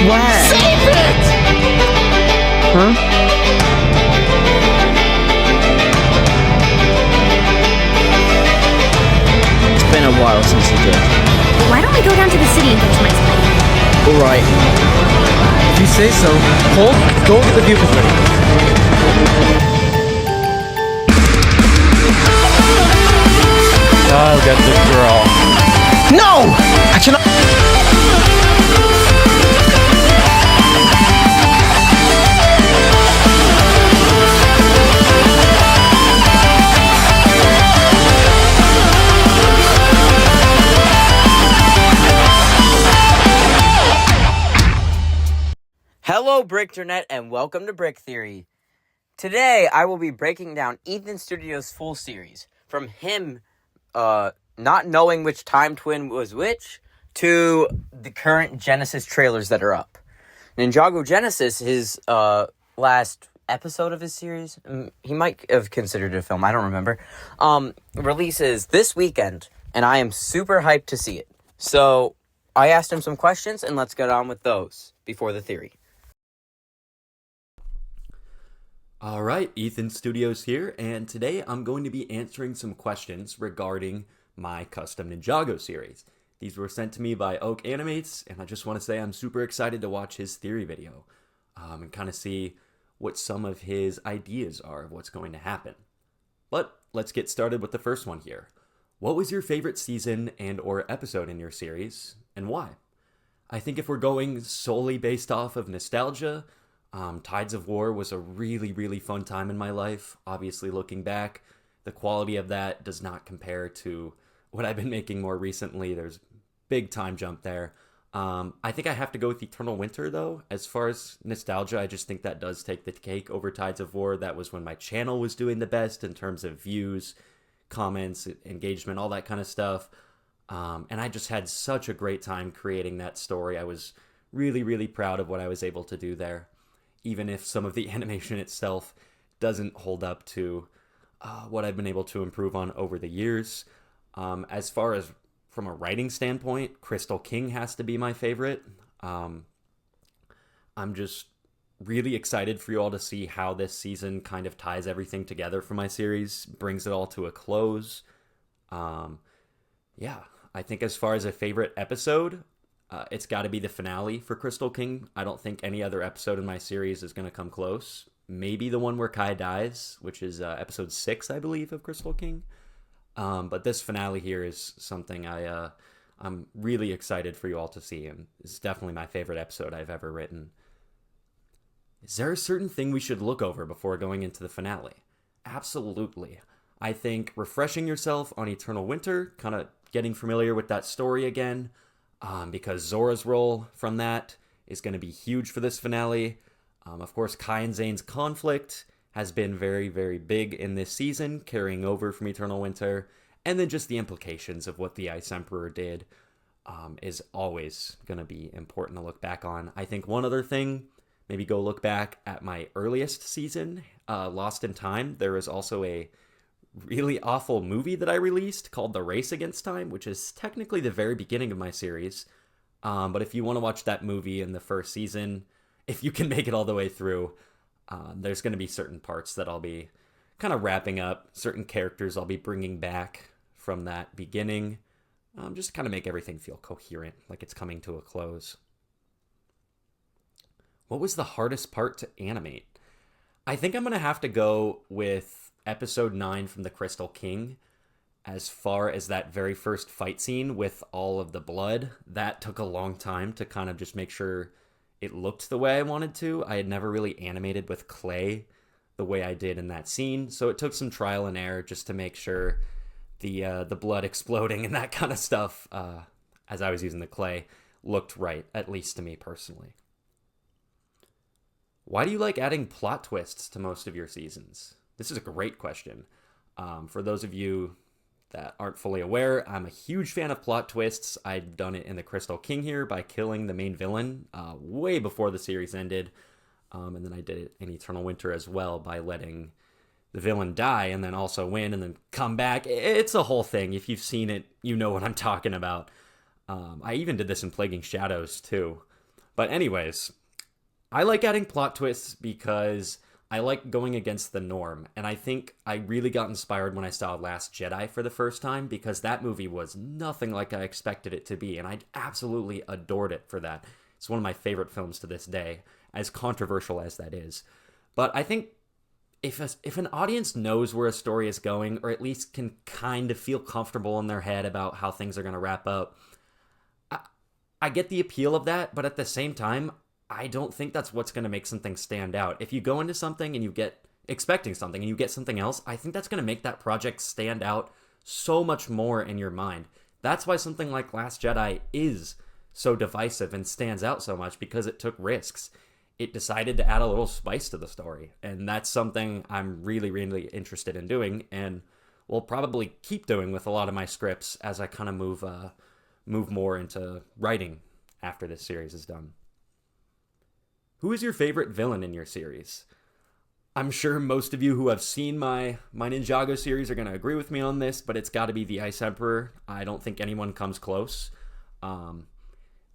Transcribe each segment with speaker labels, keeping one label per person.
Speaker 1: swear.
Speaker 2: Save it!
Speaker 1: Huh? It's been a while since you did.
Speaker 3: Why don't we go down to the city and get some ice cream?
Speaker 1: Alright.
Speaker 2: If you say so. Cole, go get the vehicle ready. I'll get the girl. No! I cannot.
Speaker 1: Hello, Brickternet, and welcome to Brick Theory. Today, I will be breaking down Ethan Studios' full series. From him, not knowing which time twin was which, to the current Genesis trailers that are up. Ninjago Genesis, his last episode of his series, he might have considered it a film, I don't remember, releases this weekend, and I am super hyped to see it. So, I asked him some questions, and let's get on with those before the theory.
Speaker 4: Alright, Ethan Studios here, and today I'm going to be answering some questions regarding my custom Ninjago series. These were sent to me by Oak Animates, and I just want to say I'm super excited to watch his theory video, and kind of see what some of his ideas are of what's going to happen. But let's get started with the first one here. What was your favorite season and or episode in your series, and why? I think if we're going solely based off of nostalgia, Tides of War was a really, really fun time in my life. Obviously, looking back, the quality of that does not compare to what I've been making more recently. There's big time jump there. I think I have to go with Eternal Winter, though. As far as nostalgia, I just think that does take the cake over Tides of War. That was when my channel was doing the best in terms of views, comments, engagement, all that kind of stuff. And I just had such a great time creating that story. I was really, really proud of what I was able to do there, even if some of the animation itself doesn't hold up to what I've been able to improve on over the years. As far as from a writing standpoint, Crystal King has to be my favorite. I'm just really excited for you all to see how this season kind of ties everything together for my series, brings it all to a close. Yeah, I think as far as a favorite episode, it's got to be the finale for Crystal King. I don't think any other episode in my series is going to come close. Maybe the one where Kai dies, which is episode 6, I believe, of Crystal King. But this finale here is something I'm really excited for you all to see, and it's definitely my favorite episode I've ever written. Is there a certain thing we should look over before going into the finale? Absolutely. I think refreshing yourself on Eternal Winter, kind of getting familiar with that story again, because Zora's role from that is going to be huge for this finale. Of course, Kai and Zane's conflict has been very, very big in this season, carrying over from Eternal Winter. And then just the implications of what the Ice Emperor did is always going to be important to look back on. I think one other thing, maybe go look back at my earliest season, Lost in Time. There is also a really awful movie that I released called The Race Against Time, which is technically the very beginning of my series. But if you want to watch that movie in the first season, if you can make it all the way through, there's going to be certain parts that I'll be kind of wrapping up, certain characters I'll be bringing back from that beginning, just to kind of make everything feel coherent, like it's coming to a close. What was the hardest part to animate? I think I'm going to have to go with episode 9 from the Crystal King. As far as that very first fight scene with all of the blood, that took a long time to kind of just make sure it looked the way I wanted to. I had never really animated with clay the way I did in that scene, so it took some trial and error just to make sure the blood exploding and that kind of stuff, as I was using the clay, looked right, at least to me personally. Why do you like adding plot twists to most of your seasons? This is a great question. For those of you that aren't fully aware, I'm a huge fan of plot twists. I'd done it in the Crystal King here by killing the main villain way before the series ended. And then I did it in Eternal Winter as well by letting the villain die and then also win and then come back. It's a whole thing. If you've seen it, you know what I'm talking about. I even did this in Plaguing Shadows too. But anyways, I like adding plot twists because I like going against the norm. And I think I really got inspired when I saw Last Jedi for the first time because that movie was nothing like I expected it to be. And I absolutely adored it for that. It's one of my favorite films to this day, as controversial as that is. But I think if an audience knows where a story is going, or at least can kind of feel comfortable in their head about how things are going to wrap up, I get the appeal of that. But at the same time, I don't think that's what's going to make something stand out. If you go into something and you get expecting something and you get something else, I think that's going to make that project stand out so much more in your mind. That's why something like Last Jedi is so divisive and stands out so much, because it took risks. It decided to add a little spice to the story, and that's something I'm really, really interested in doing, and will probably keep doing with a lot of my scripts as I kind of move more into writing after this series is done. Who is your favorite villain in your series? I'm sure most of you who have seen my Ninjago series are going to agree with me on this, but it's got to be the Ice Emperor. I don't think anyone comes close.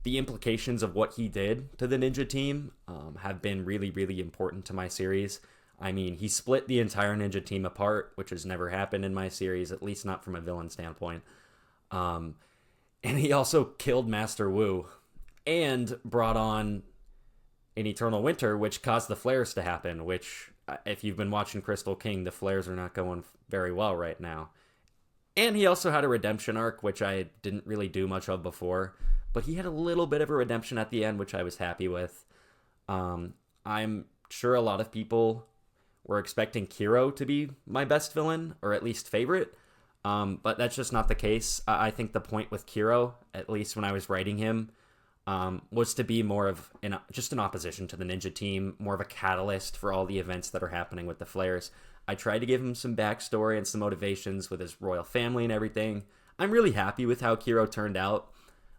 Speaker 4: The implications of what he did to the ninja team have been really, really important to my series. I mean, he split the entire ninja team apart, which has never happened in my series, at least not from a villain standpoint. And he also killed Master Wu and brought on an Eternal Winter, which caused the flares to happen, which, if you've been watching Crystal King, the flares are not going very well right now. And he also had a redemption arc, which I didn't really do much of before, but he had a little bit of a redemption at the end, which I was happy with. I'm sure a lot of people were expecting Kiro to be my best villain, or at least favorite, but that's just not the case. I think the point with Kiro, at least when I was writing him, was to be more of just an opposition to the ninja team, more of a catalyst for all the events that are happening with the flares. I tried to give him some backstory and some motivations with his royal family and everything. I'm really happy with how Kiro turned out,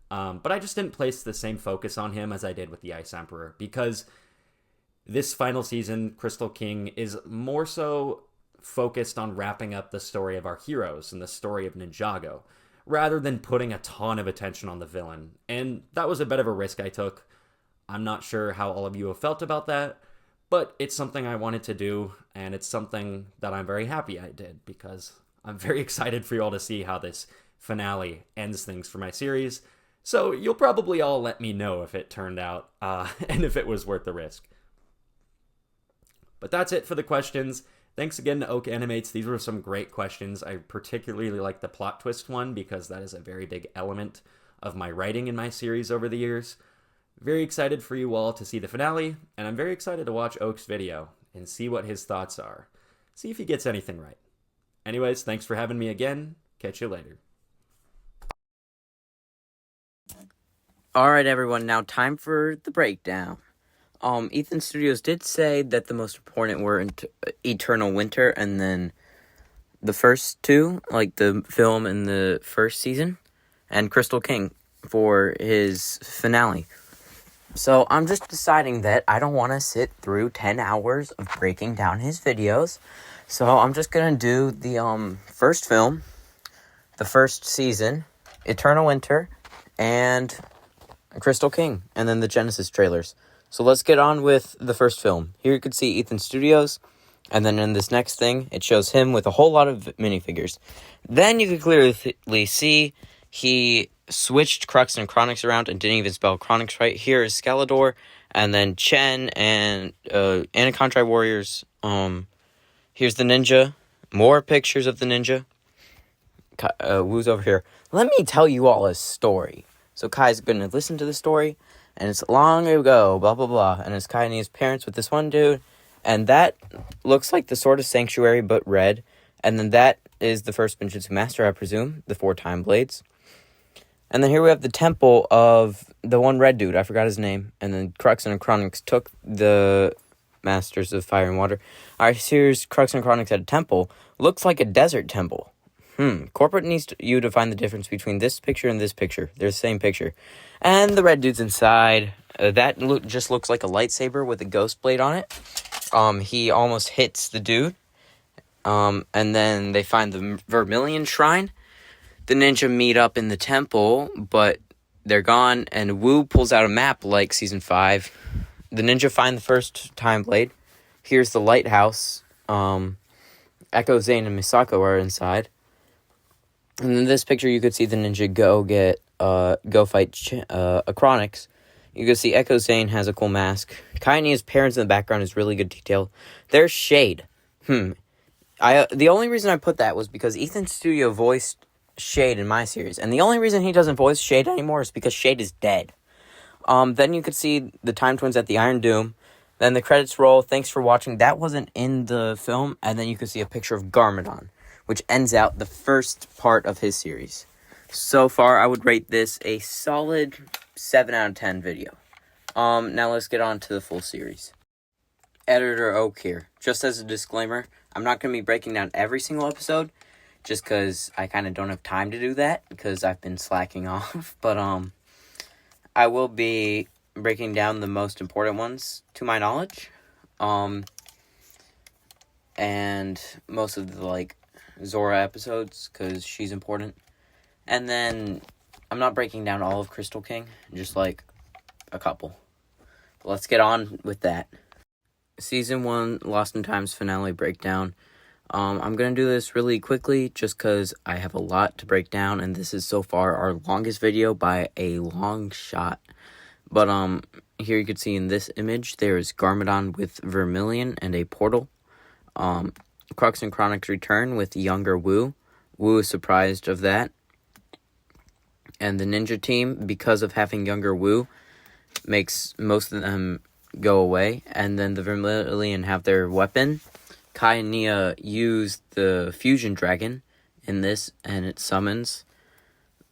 Speaker 4: but I just didn't place the same focus on him as I did with the Ice Emperor, because this final season, Crystal King is more so focused on wrapping up the story of our heroes and the story of Ninjago, rather than putting a ton of attention on the villain. And that was a bit of a risk I took. I'm not sure how all of you have felt about that, but it's something I wanted to do, and it's something that I'm very happy I did, because I'm very excited for you all to see how this finale ends things for my series. So you'll probably all let me know if it turned out, and if it was worth the risk. But that's it for the questions. Thanks again to Oak Animates. These were some great questions. I particularly like the plot twist one, because that is a very big element of my writing in my series over the years. Very excited for you all to see the finale, and I'm very excited to watch Oak's video and see what his thoughts are. See if he gets anything right. Anyways, thanks for having me again. Catch you later.
Speaker 1: Alright everyone, now time for the breakdown. Ethan Studios did say that the most important were Eternal Winter and then the first two, like the film and the first season, and Crystal King for his finale. So I'm just deciding that I don't want to sit through 10 hours of breaking down his videos. So I'm just going to do the first film, the first season, Eternal Winter, and Crystal King, and then the Genesis trailers. So let's get on with the first film. Here you can see Ethan Studios, and then in this next thing, it shows him with a whole lot of minifigures. Then you can clearly see he switched Crux and Chronix around and didn't even spell Chronix right. Here is Scalador, and then Chen and Anaconda Warriors. Here's the ninja. More pictures of the ninja. Wu's over here. Let me tell you all a story. So Kai's going to listen to the story, and it's long ago, blah, blah, blah. And it's Kai and his parents with this one dude. And that looks like the Sword of Sanctuary, but red. And then that is the first Benjutsu Master, I presume. The 4 time blades. And then here we have the temple of the one red dude. I forgot his name. And then Crux and Chronix took the Masters of Fire and Water. Alright, here's Crux and Chronix at a temple. Looks like a desert temple. Corporate needs you to find the difference between this picture and this picture. They're the same picture. And the red dude's inside. That just looks like a lightsaber with a ghost blade on it. He almost hits the dude. And then they find the Vermilion Shrine. The ninja meet up in the temple, but they're gone, and Wu pulls out a map like Season 5. The ninja find the first time blade. Here's the lighthouse. Echo, Zane, and Misako are inside. And in this picture, you could see the ninja go fight Acronix. You can see Echo Zane has a cool mask. Kai and Nia's parents in the background is really good detail. There's Shade. The only reason I put that was because Ethan Studio voiced Shade in my series. And the only reason he doesn't voice Shade anymore is because Shade is dead. Then you could see the Time Twins at the Iron Doom. Then the credits roll. Thanks for watching. That wasn't in the film. And then you could see a picture of Garmadon, which ends out the first part of his series. So far, I would rate this a solid 7 out of 10 video. Now let's get on to the full series. Editor Oak here. Just as a disclaimer, I'm not going to be breaking down every single episode, just because I kind of don't have time to do that, because I've been slacking off. But, I will be breaking down the most important ones, to my knowledge. And most of the, Zora episodes, because she's important. And then, I'm not breaking down all of Crystal King, just, a couple. But let's get on with that. Season 1, Lost in Time's finale breakdown. I'm going to do this really quickly, just because I have a lot to break down, and this is so far our longest video by a long shot. But, here you can see in this image, there is Garmadon with Vermilion and a portal. Crux and Chronix return with younger Wu. Wu is surprised of that. And the ninja team, because of having younger Wu, makes most of them go away. And then the Vermilion have their weapon. Kai and Nia use the fusion dragon in this, and it summons.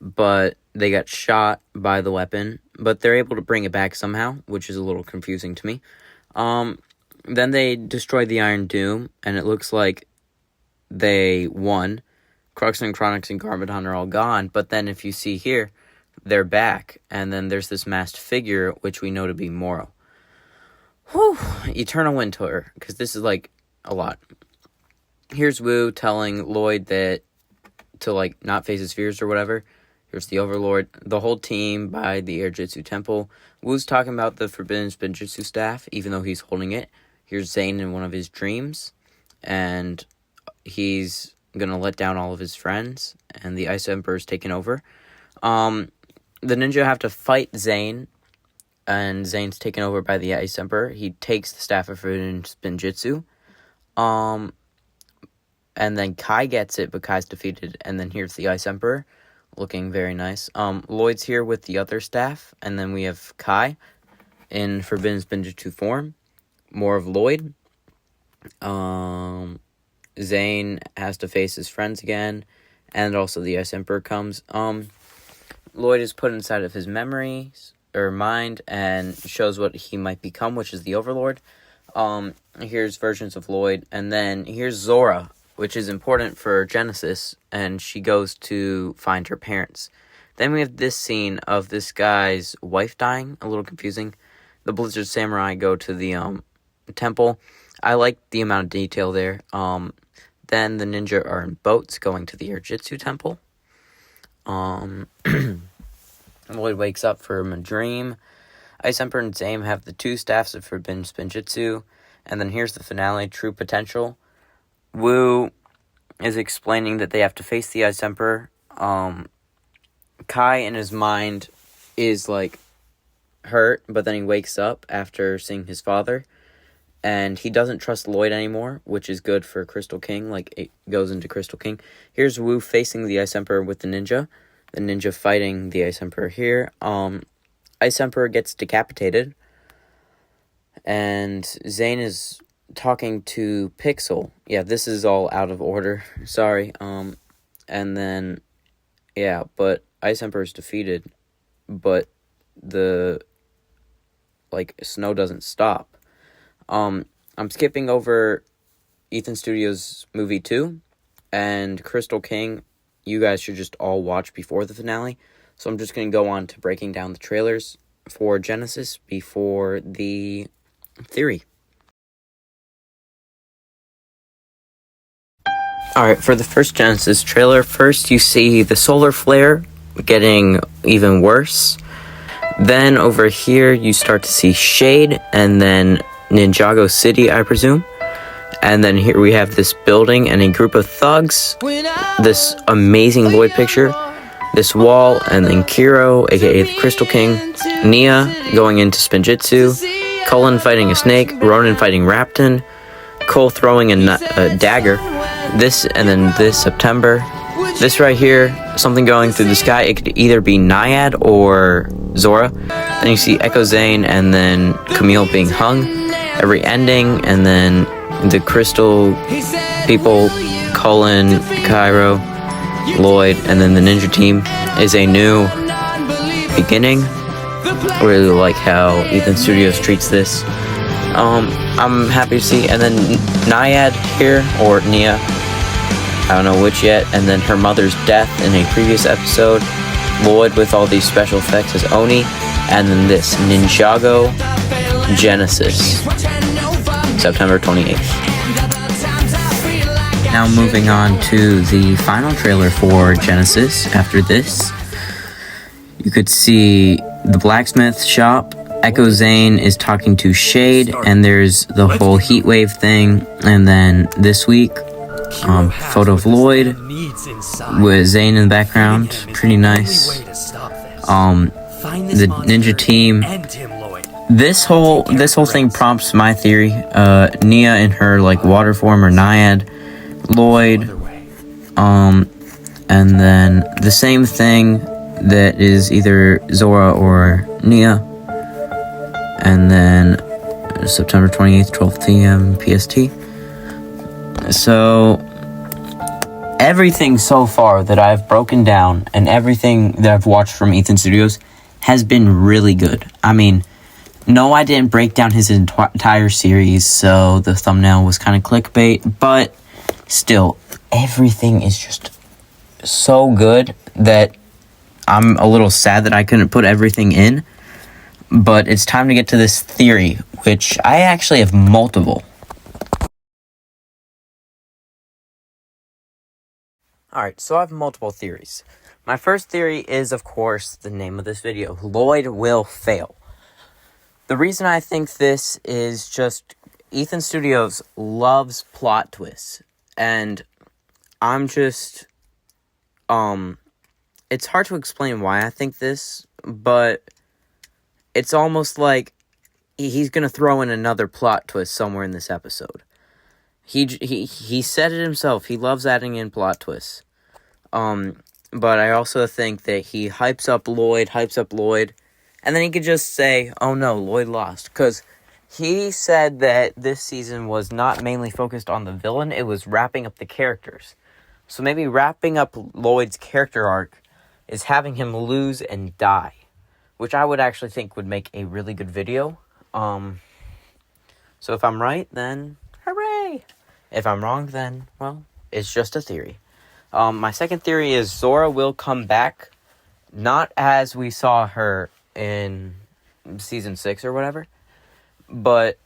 Speaker 1: But they got shot by the weapon. But they're able to bring it back somehow, which is a little confusing to me. Then they destroy the Iron Doom, and it looks like they won. Crux and Chronix and Garmadon are all gone, but then if you see here, they're back, and then there's this masked figure, which we know to be Moro. Whew, Eternal Winter, because this is, a lot. Here's Wu telling Lloyd that to, not face his fears or whatever. Here's the Overlord, the whole team by the Air Jitsu Temple. Wu's talking about the Forbidden Spinjitzu staff, even though he's holding it. Here's Zane in one of his dreams, and he's gonna let down all of his friends, and the Ice Emperor's taken over. The ninja have to fight Zane, and Zane's taken over by the Ice Emperor. He takes the Staff of Forbidden Spinjitzu. And then Kai gets it, but Kai's defeated, and then here's the Ice Emperor, looking very nice. Lloyd's here with the other staff, and then we have Kai in Forbidden Spinjitzu form. More of Lloyd. Zane has to face his friends again, and also the Ice Emperor comes. Lloyd is put inside of his memories, or mind, and shows what he might become, which is the Overlord. Here's versions of Lloyd, and then here's Zora, which is important for Genesis, and she goes to find her parents. Then we have this scene of this guy's wife dying, a little confusing. The Blizzard Samurai go to the, temple. I like the amount of detail there. Then the ninja are in boats going to the Air Jitsu Temple. Lloyd wakes up from a dream. Ice Emperor and Zame have the 2 staffs of Forbidden Spinjitzu. And then here's the finale, True Potential. Wu is explaining that they have to face the Ice Emperor. Kai in his mind is hurt, but then he wakes up after seeing his father. And he doesn't trust Lloyd anymore, which is good for Crystal King, it goes into Crystal King. Here's Wu facing the Ice Emperor with the ninja fighting the Ice Emperor here. Ice Emperor gets decapitated, and Zane is talking to Pixel. Yeah, this is all out of order, sorry. And then, yeah, but Ice Emperor's defeated, but the, snow doesn't stop. I'm skipping over Ethan Studios movie 2 and Crystal King. You guys should just all watch before the finale. So I'm just going to go on to breaking down the trailers for Genesis before the theory. Alright, for the first Genesis trailer, first you see the solar flare getting even worse. Then over here you start to see Shade, and then Ninjago City, I presume. And then here we have this building and a group of thugs, this amazing Lloyd picture, this wall, and then Kiro, aka the Crystal King, Nia going into Spinjitzu, Cullen fighting a snake, Ronan fighting Rapton, Cole throwing a dagger, this, and then this September. This right here, something going through the sky, it could either be Naiad or Zora. Then you see Echo Zane and then Camille being hung, every ending, and then the Crystal people, Cullen, Cairo, Lloyd, and then the Ninja team is a new beginning. I really like how Ethan Studios treats this. I'm happy to see. And then Naiad here, or Nia, I don't know which yet, and then her mother's death in a previous episode, Lloyd with all these special effects as Oni, and then this Ninjago Genesis, September 28th. Now moving on to the final trailer for Genesis. After this, you could see the blacksmith shop. Echo Zane is talking to Shade, and there's the whole heatwave thing. And then this week, photo of Lloyd with Zane in the background, pretty nice. The ninja team. This whole thing prompts my theory. Nia in her like water form, or Naiad, Lloyd, and then the same thing that is either Zora or Nia, and then September 28th, 12 p.m. PST. So everything so far that I've broken down and everything that I've watched from Ethan Studios has been really good. I mean, no, I didn't break down his entire series, so the thumbnail was kind of clickbait, but still, everything is just so good that I'm a little sad that I couldn't put everything in. But it's time to get to this theory, which I actually have multiple. Alright, so I have multiple theories. My first theory is, of course, the name of this video. Lloyd will fail. The reason I think this is just Ethan Studios loves plot twists. And I'm just, it's hard to explain why I think this, but it's almost like he's going to throw in another plot twist somewhere in this episode. He said it himself. He loves adding in plot twists. But I also think that he hypes up Lloyd, and then he could just say, oh no, Lloyd lost. Because he said that this season was not mainly focused on the villain, it was wrapping up the characters. So maybe wrapping up Lloyd's character arc is having him lose and die, which I would actually think would make a really good video. So if I'm right, then hooray! If I'm wrong, then, well, it's just a theory. My second theory is Zora will come back, not as we saw her in season 6 or whatever, but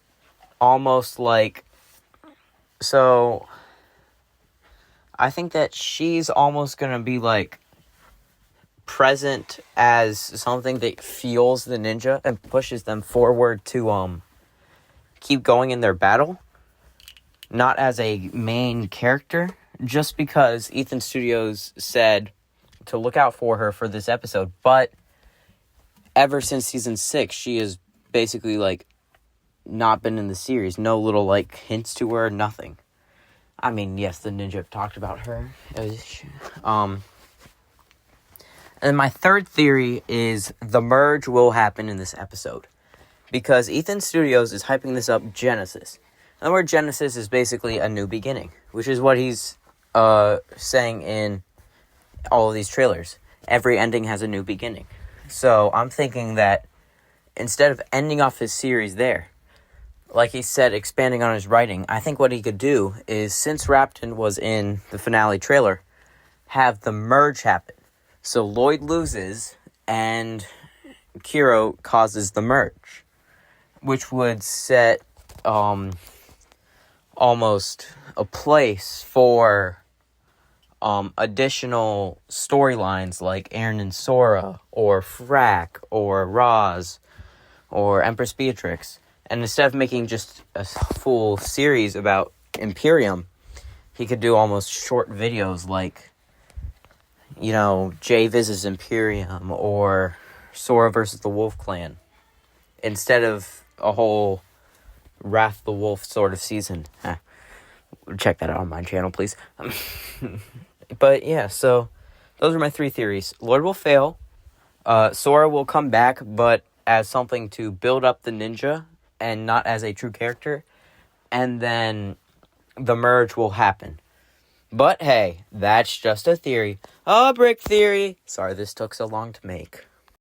Speaker 1: almost like, so I think that she's almost gonna be like present as something that fuels the ninja and pushes them forward to keep going in their battle, not as a main character, just because Ethan Studios said to look out for her for this episode. But ever since season 6, she has basically like not been in the series. No little like hints to her, nothing. I mean, yes, the ninja talked about her. And my third theory is the merge will happen in this episode, because Ethan Studios is hyping this up Genesis. And the word Genesis is basically a new beginning, which is what he's saying in all of these trailers. Every ending has a new beginning. So I'm thinking that instead of ending off his series there, like he said, expanding on his writing, I think what he could do is, since Rapton was in the finale trailer, have the merge happen. So Lloyd loses, and Kiro causes the merge, which would set almost a place for additional storylines like Aaron and Sora, or Frack, or Roz, or Empress Beatrix. And instead of making just a full series about Imperium, he could do almost short videos like, Jay Viz's Imperium, or Sora versus the Wolf Clan, instead of a whole Wrath the Wolf sort of season. Check that out on my channel, please. But yeah, so those are my 3 theories. Lloyd will fail. Sora will come back, but as something to build up the ninja and not as a true character. And then the merge will happen. But hey, that's just a theory. A brick theory. Sorry this took so long to make.